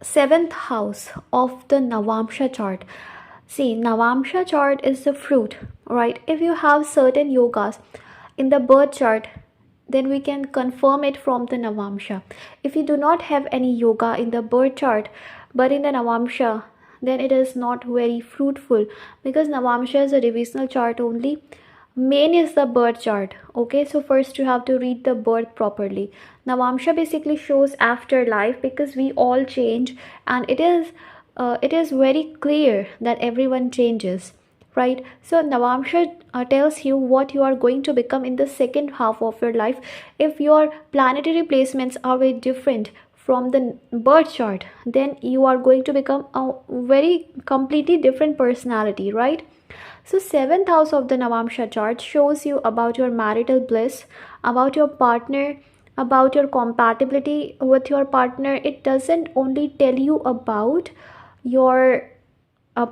seventh house of the Navamsa chart. See, Navamsa chart is the fruit, right? If you have certain yogas in the birth chart, then we can confirm it from the Navamsa. If you do not have any yoga in the birth chart, but in the Navamsa, then it is not very fruitful, because Navamsa is a divisional chart only. Main is the birth chart. Okay, so first you have to read the birth properly. Navamsha basically shows afterlife, because we all change, and it is very clear that everyone changes, right? So Navamsha tells you what you are going to become in the second half of your life. If your planetary placements are very different from the birth chart, then you are going to become a very completely different personality, right? So seventh house of the Navamsha chart shows you about your marital bliss, about your partner, about your compatibility with your partner. It doesn't only tell you about your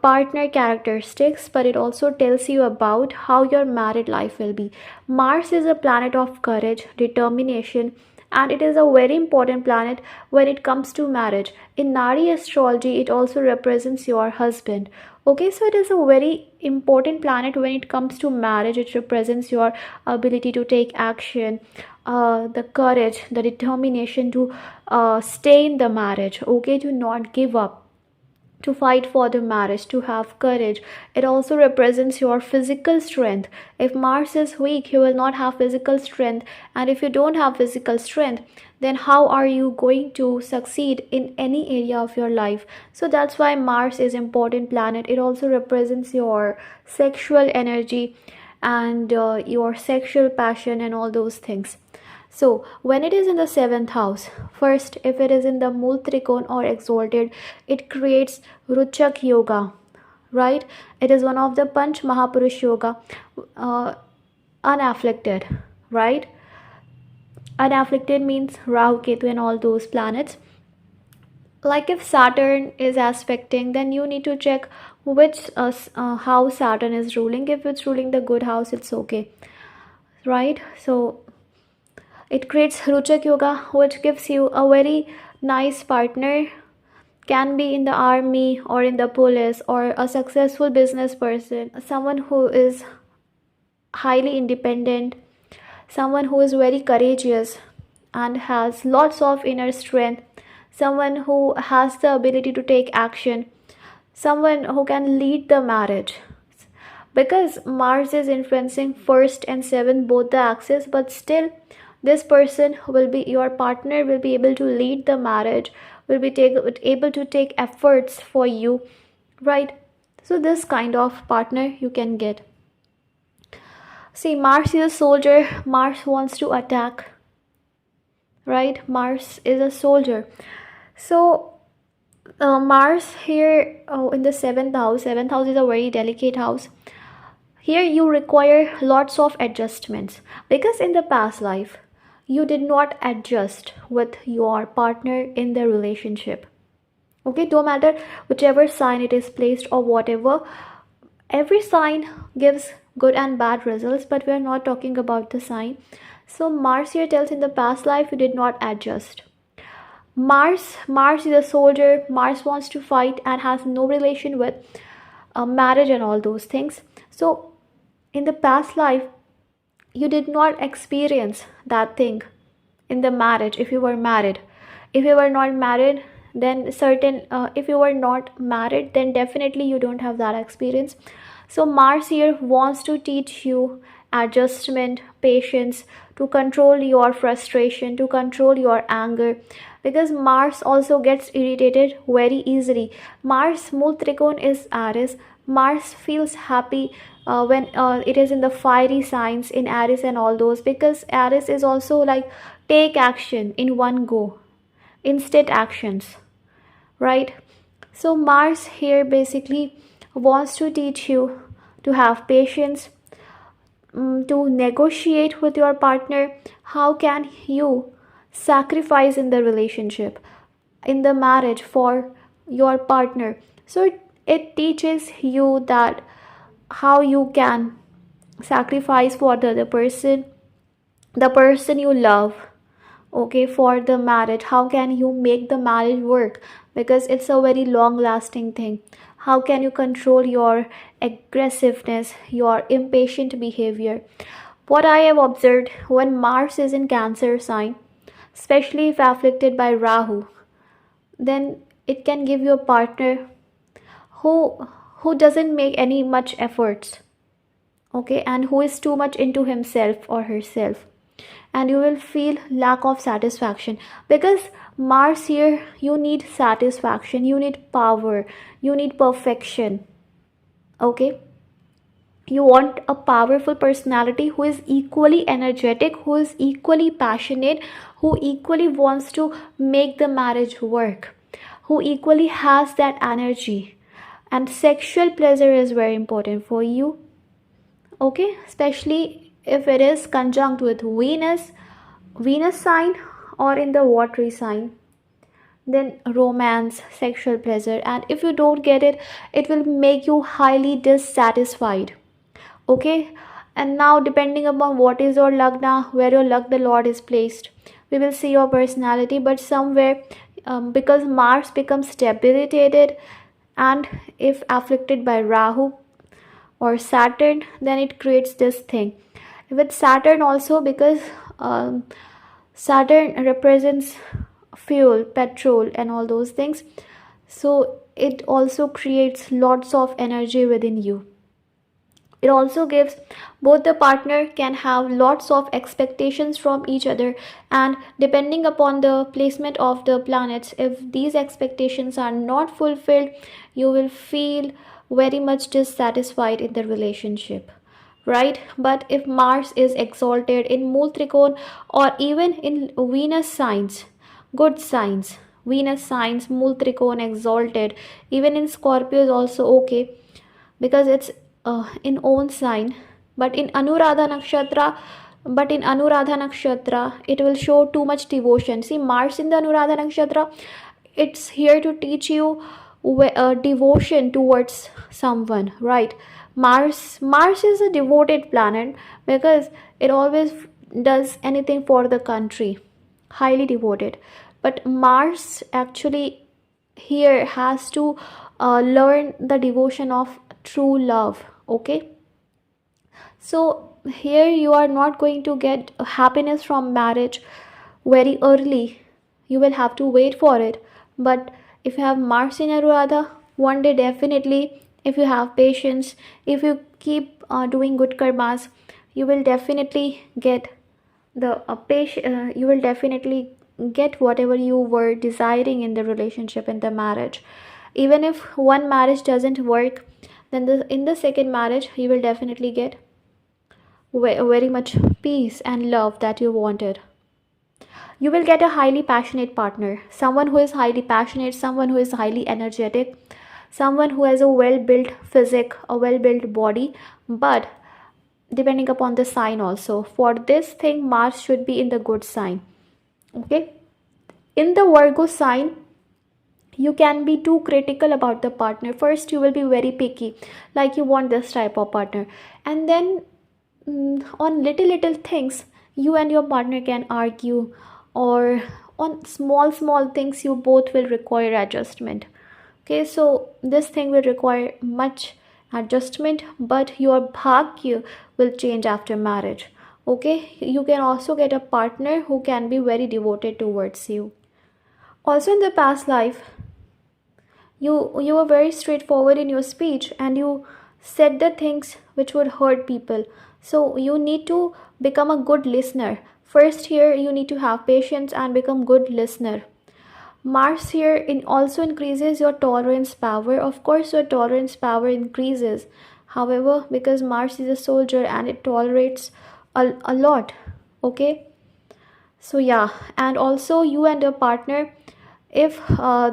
partner characteristics, but it also tells you about how your married life will be. Mars is a planet of courage, determination, and it is a very important planet when it comes to marriage. In Nari astrology, it also represents your husband. Okay, so it is a very important planet when it comes to marriage. It represents your ability to take action, the courage, the determination to stay in the marriage, okay, to not give up, to fight for the marriage, to have courage. It also represents your physical strength. If Mars is weak, you will not have physical strength, and if you don't have physical strength, then how are you going to succeed in any area of your life? So that's why Mars is important planet. It also represents your sexual energy and your sexual passion and all those things. So when it is in the seventh house, first, if it is in the Mool Trikon or exalted, it creates Ruchak Yoga, right? It is one of the Panch Mahapurush Yoga, unafflicted, right? Unafflicted means Rahu, Ketu and all those planets. Like if Saturn is aspecting, then you need to check which house Saturn is ruling. If it's ruling the good house, it's okay, right? So it creates Ruchak Yoga, which gives you a very nice partner. Can be in the army or in the police, or a successful business person, someone who is highly independent, someone who is very courageous and has lots of inner strength, someone who has the ability to take action, someone who can lead the marriage. Because Mars is influencing first and seventh, both the axes, but still this person will be, your partner will be able to lead the marriage, will be able to take efforts for you, right? So this kind of partner you can get. See, Mars is a soldier. Mars wants to attack, right? Mars is a soldier. So Mars here in the seventh house. Seventh house is a very delicate house. Here you require lots of adjustments, because in the past life you did not adjust with your partner in the relationship. Okay, no matter whichever sign it is placed or whatever, every sign gives good and bad results, but we are not talking about the sign. So Mars here tells in the past life you did not adjust. Mars is a soldier. Mars wants to fight and has no relation with marriage and all those things. So in the past life you did not experience that thing in the marriage. If you were married, if you were not married, then if you were not married, then definitely you don't have that experience. So Mars here wants to teach you adjustment, patience, to control your frustration, to control your anger, because Mars also gets irritated very easily. Mars Mool Trikon is Aries. Mars feels happy when it is in the fiery signs in Aries and all those, because Aries is also like take action in one go, instant actions, right? So Mars here basically wants to teach you to have patience, to negotiate with your partner. How can you sacrifice in the relationship, in the marriage, for your partner? So it teaches you that how you can sacrifice for the other person, the person you love, okay, for the marriage. How can you make the marriage work? Because it's a very long lasting thing. How can you control your aggressiveness, your impatient behavior? What I have observed, when Mars is in Cancer sign, especially if afflicted by Rahu, then it can give you a partner who who doesn't make any much efforts, okay, and who is too much into himself or herself, and you will feel lack of satisfaction. Because Mars here, you need satisfaction, you need power, you need perfection, okay. You want a powerful personality who is equally energetic, who is equally passionate, who equally wants to make the marriage work, who equally has that energy. And sexual pleasure is very important for you, okay, especially if it is conjunct with Venus sign, or in the watery sign, then romance, sexual pleasure, and if you don't get it, it will make you highly dissatisfied, okay. And now, depending upon what is your lagna, where your luck the Lord is placed, we will see your personality. But somewhere, because Mars becomes debilitated, and if afflicted by Rahu or Saturn, then it creates this thing with Saturn also. Because um, Saturn represents fuel, petrol, and all those things, so it also creates lots of energy within you. It also gives, both the partner can have lots of expectations from each other, and depending upon the placement of the planets, if these expectations are not fulfilled, you will feel very much dissatisfied in the relationship, right? But if Mars is exalted in Mool Trikon, or even in Venus signs, good signs, Venus signs, Mool Trikon exalted, even in Scorpio is also okay, because it's in own sign. But in Anuradha nakshatra, it will show too much devotion. See, Mars in the Anuradha nakshatra, it's here to teach you devotion towards someone, right? Mars is a devoted planet, because it always does anything for the country, highly devoted. But Mars actually here has to learn the devotion of true love, okay. So here you are not going to get happiness from marriage very early, you will have to wait for it. But if you have Mars in Anuradha, one day definitely, if you have patience, if you keep doing good karmas, you will definitely get the you will definitely get whatever you were desiring in the relationship, in the marriage. Even if one marriage doesn't work, then in the second marriage you will definitely get very much peace and love that you wanted. You will get a highly passionate partner, someone who is highly passionate, someone who is highly energetic, someone who has a well built physique, a well built body. But depending upon the sign also, for this thing Mars should be in the good sign, okay. In the Virgo sign, you can be too critical about the partner. First you will be very picky, like you want this type of partner, and then on little things you and your partner can argue, or on small things you both will require adjustment, okay. So this thing will require much adjustment, but your bhagya will change after marriage, okay. You can also get a partner who can be very devoted towards you. Also, in the past life, you were very straightforward in your speech, and you said the things which would hurt people. So you need to become a good listener. First, here you need to have patience and become good listener. Mars here also increases your tolerance power. Of course, your tolerance power increases. However, because Mars is a soldier and it tolerates a lot, okay. So yeah, and also you and your partner, if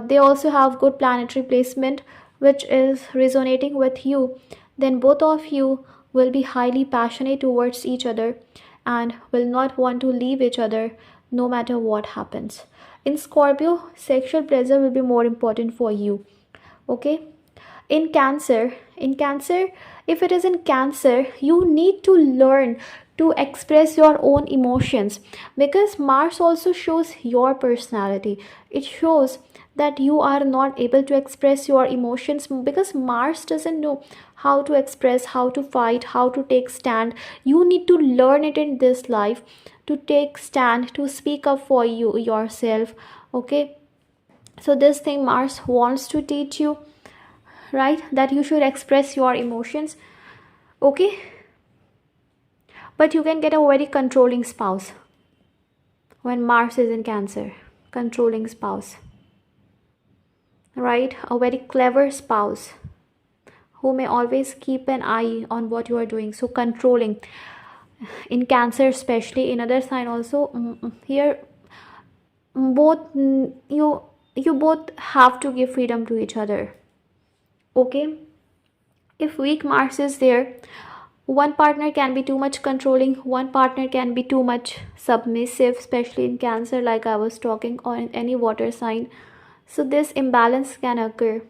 they also have good planetary placement which is resonating with you, then both of you will be highly passionate towards each other and will not want to leave each other no matter what happens. In Scorpio, sexual pleasure will be more important for you, okay. In Cancer, if it is in Cancer, you need to learn to express your own emotions, because Mars also shows your personality. It shows that you are not able to express your emotions because Mars doesn't know how to express, how to fight, how to take stand. You need to learn it in this life, to take stand, to speak up for you yourself. Okay, so this thing Mars wants to teach you, right, that you should express your emotions. Okay, but you can get a very controlling spouse when Mars is in Cancer. Controlling spouse, right? A very clever spouse who may always keep an eye on what you are doing. So controlling in Cancer, especially in other sign also. Here both, you both have to give freedom to each other. Okay, if weak Mars is there, one partner can be too much controlling, one partner can be too much submissive, especially in Cancer, like I was talking, or in any water sign. So this imbalance can occur.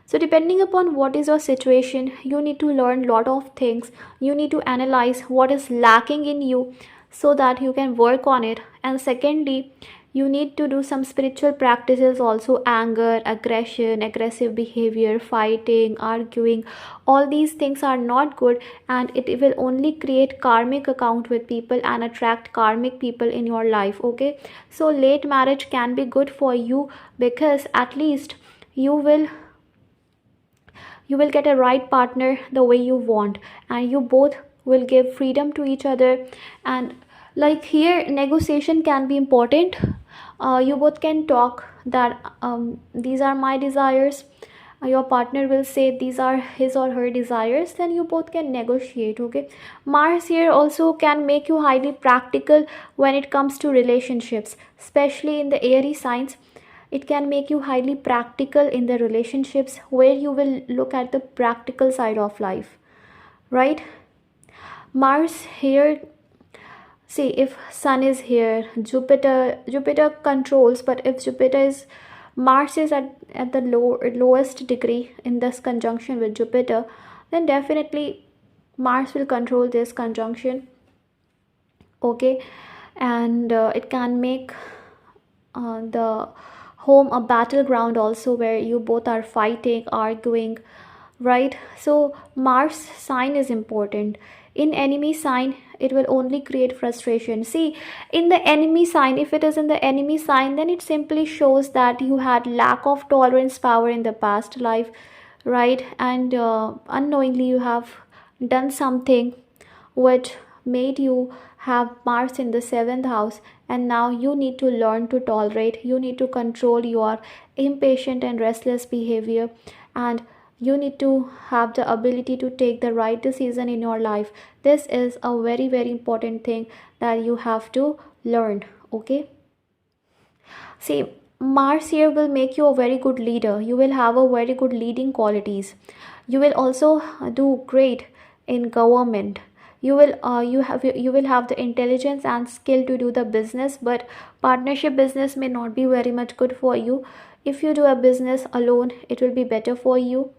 So depending upon what is your situation, you need to learn lot of things. You need to analyze what is lacking in you so that you can work on it. And secondly, you need to do some spiritual practices also. Anger, aggression, aggressive behavior, fighting, arguing, all these things are not good, and it will only create karmic account with people and attract karmic people in your life. Okay, so late marriage can be good for you, because at least you will get a right partner the way you want, and you both will give freedom to each other. And like here, negotiation can be important. You both can talk that these are my desires. Your partner will say these are his or her desires, then you both can negotiate. Okay, Mars here also can make you highly practical when it comes to relationships, especially in the Aries signs. It can make you highly practical in the relationships, where you will look at the practical side of life, right? Mars here, see, if Sun is here, Jupiter controls, but if Jupiter is, Mars is at the lowest degree in this conjunction with Jupiter, then definitely Mars will control this conjunction. Okay, and it can make the home a battleground also, where you both are fighting, arguing, right? So Mars sign is important. In enemy sign, it will only create frustration. See, in the enemy sign, if it is in the enemy sign, then it simply shows that you had lack of tolerance power in the past life, right? And unknowingly you have done something which made you have Mars in the seventh house, and now you need to learn to tolerate, you need to control your impatient and restless behavior, and you need to have the ability to take the right decision in your life. This is a very, very important thing that you have to learn. Okay, see, Mars here will make you a very good leader. You will have a very good leading qualities. You will also do great in government. You will have the intelligence and skill to do the business, but partnership business may not be very much good for you. If you do a business alone, it will be better for you,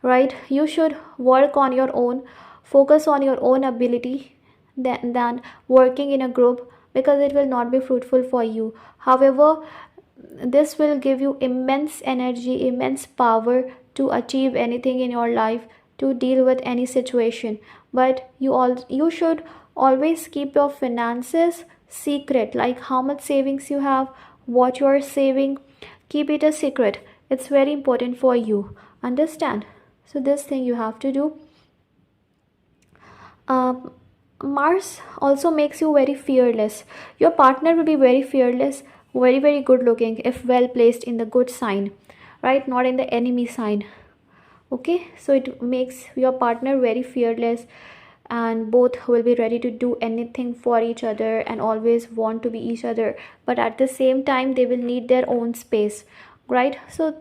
right? You should work on your own, focus on your own ability than working in a group, because it will not be fruitful for you. However, this will give you immense energy, immense power to achieve anything in your life, to deal with any situation. But you should always keep your finances secret, like how much savings you have, what you are saving. Keep it a secret. It's very important for you. Understand? So this thing you have to do. um, Mars also makes you very fearless. Your partner will be very fearless, very, very good looking if well placed in the good sign, right? Not in the enemy sign. Okay, so it makes your partner very fearless, and both will be ready to do anything for each other and always want to be each other, but at the same time they will need their own space, right? So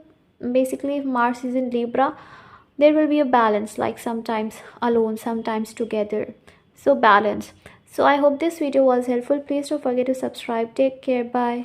basically, if Mars is in Libra, there will be a balance, like sometimes alone, sometimes together. So balance. So I hope this video was helpful. Please don't forget to subscribe. Take care. Bye.